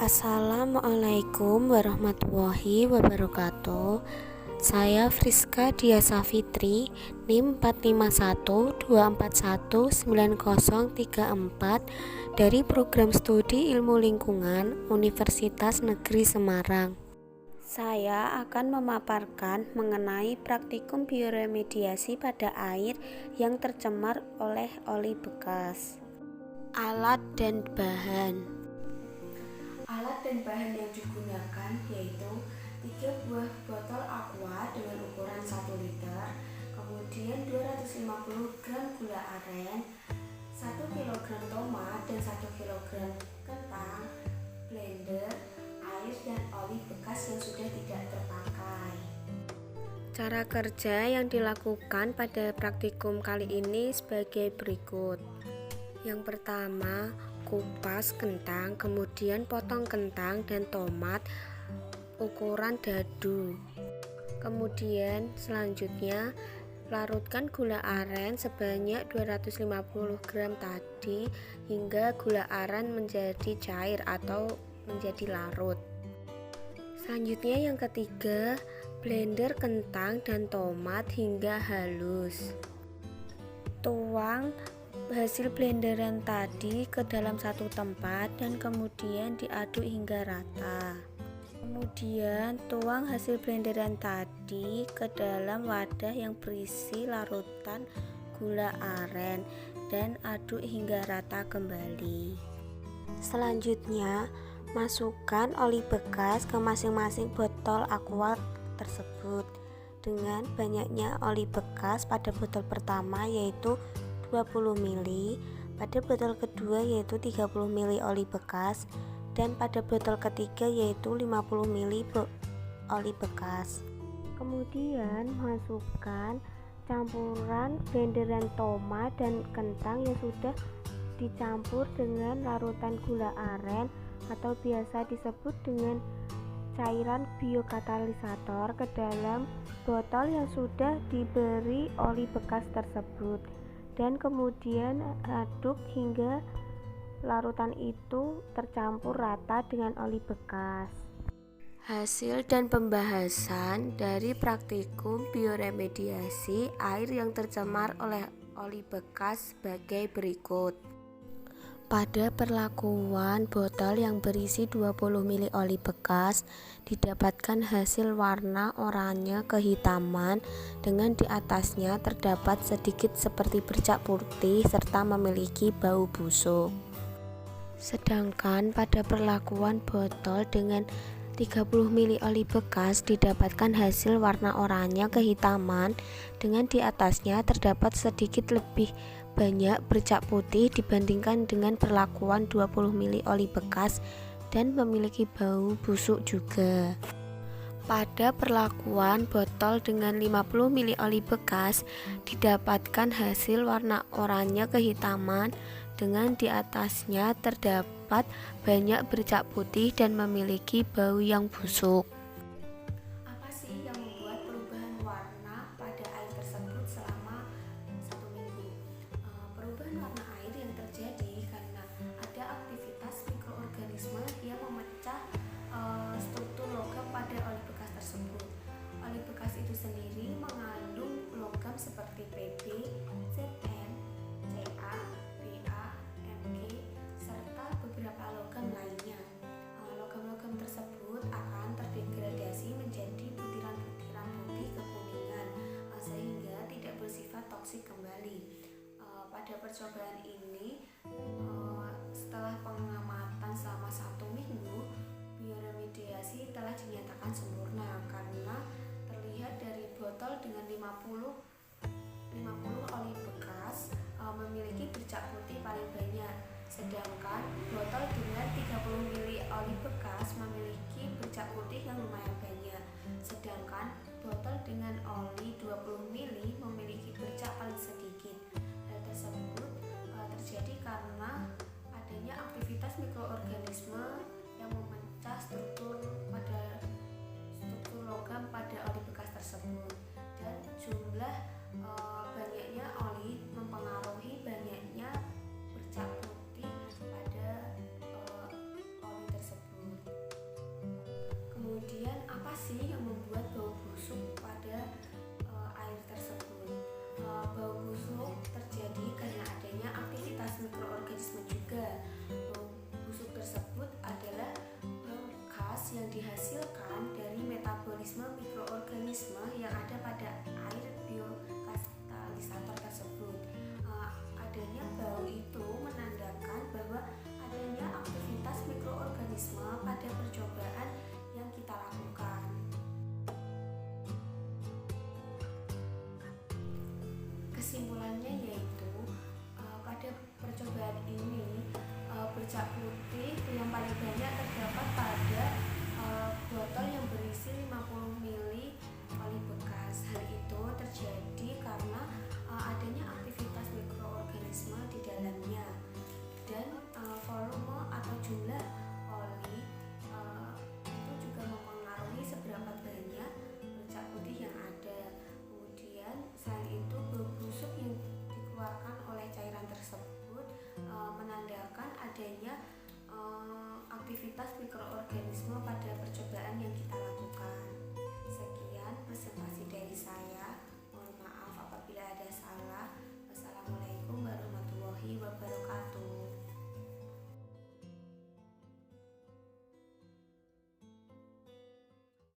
Assalamualaikum warahmatullahi wabarakatuh. Saya Friska Dia Safitri, NIM 4512419034 dari Program Studi Ilmu Lingkungan Universitas Negeri Semarang. Saya akan memaparkan mengenai praktikum bioremediasi pada air yang tercemar oleh oli bekas. Alat dan bahan. Alat dan bahan yang digunakan yaitu 3 buah botol aqua dengan ukuran 1 liter, kemudian 250 gram gula aren, 1 kg tomat dan 1 kg kentang, blender, air dan oli bekas yang sudah tidak terpakai. Cara kerja yang dilakukan pada praktikum kali ini sebagai berikut. Yang pertama, kupas kentang, kemudian potong kentang dan tomat ukuran dadu. Kemudian selanjutnya larutkan gula aren sebanyak 250 gram tadi hingga gula aren menjadi cair atau menjadi larut. Selanjutnya yang ketiga, blender kentang dan tomat hingga halus. Tuang hasil blenderan tadi ke dalam satu tempat dan kemudian diaduk hingga rata. Kemudian tuang hasil blenderan tadi ke dalam wadah yang berisi larutan gula aren dan aduk hingga rata kembali. Selanjutnya, masukkan oli bekas ke masing-masing botol aqua tersebut. Dengan banyaknya oli bekas pada botol pertama yaitu 20 ml, pada botol kedua yaitu 30 ml oli bekas, dan pada botol ketiga yaitu 50 ml oli bekas. Kemudian masukkan campuran blenderan tomat dan kentang yang sudah dicampur dengan larutan gula aren atau biasa disebut dengan cairan biokatalisator ke dalam botol yang sudah diberi oli bekas tersebut, dan kemudian aduk hingga larutan itu tercampur rata dengan oli bekas. Hasil dan pembahasan dari praktikum bioremediasi air yang tercemar oleh oli bekas sebagai berikut. Pada perlakuan botol yang berisi 20 ml oli bekas didapatkan hasil warna oranye kehitaman dengan di atasnya terdapat sedikit seperti bercak putih serta memiliki bau busuk. Sedangkan pada perlakuan botol dengan 30 ml oli bekas didapatkan hasil warna oranye kehitaman dengan di atasnya terdapat sedikit lebih banyak bercak putih dibandingkan dengan perlakuan 20 ml oli bekas dan memiliki bau busuk juga. Pada perlakuan botol dengan 50 ml oli bekas didapatkan hasil warna oranye kehitaman dengan di atasnya terdapat banyak bercak putih dan memiliki bau yang busuk. Apa sih yang membuat perubahan warna pada air tersebut selama 1 minggu? Perubahan warna air yang terjadi karena ada aktivitas mikroorganisme yang memecah struktur logam pada oli bekas tersebut. Oli bekas itu sendiri mengandung logam seperti Pb, Zn, Ca, Ba, Mg, serta beberapa logam lainnya. Logam-logam tersebut akan terdegradasi menjadi butiran-butiran putih kekuningan sehingga tidak bersifat toksik kembali. Pada percobaan ini, setelah pengamatan selama 1 minggu, bioremediasi telah dinyatakan sempurna karena terlihat dari botol dengan 50 oli bekas memiliki bercak putih paling banyak, sedangkan botol dengan 30 ml oli bekas memiliki bercak putih yang lumayan banyak, sedangkan botol dengan oli 20 ml memiliki bercak paling sedikit. Hal tersebut terjadi karena adanya aktivitas mikroorganisme yang memecah struktur logam pada oli bekas tersebut, dan jumlah banyaknya oli mempengaruhi banyaknya bercak putih pada oli sih yang membuat bau busuk pada air tersebut? Bau busuk terjadi karena adanya aktivitas mikroorganisme juga. Bau busuk tersebut adalah gas yang dihasilkan dari metabolisme mikroorganisme yang ada pada air biokatalisator tersebut. Adanya bau itu menandakan bahwa adanya aktivitas mikroorganisme pada percobaan yang kita lakukan. Kesimpulannya yaitu pada percobaan ini bercak putih yang paling banyak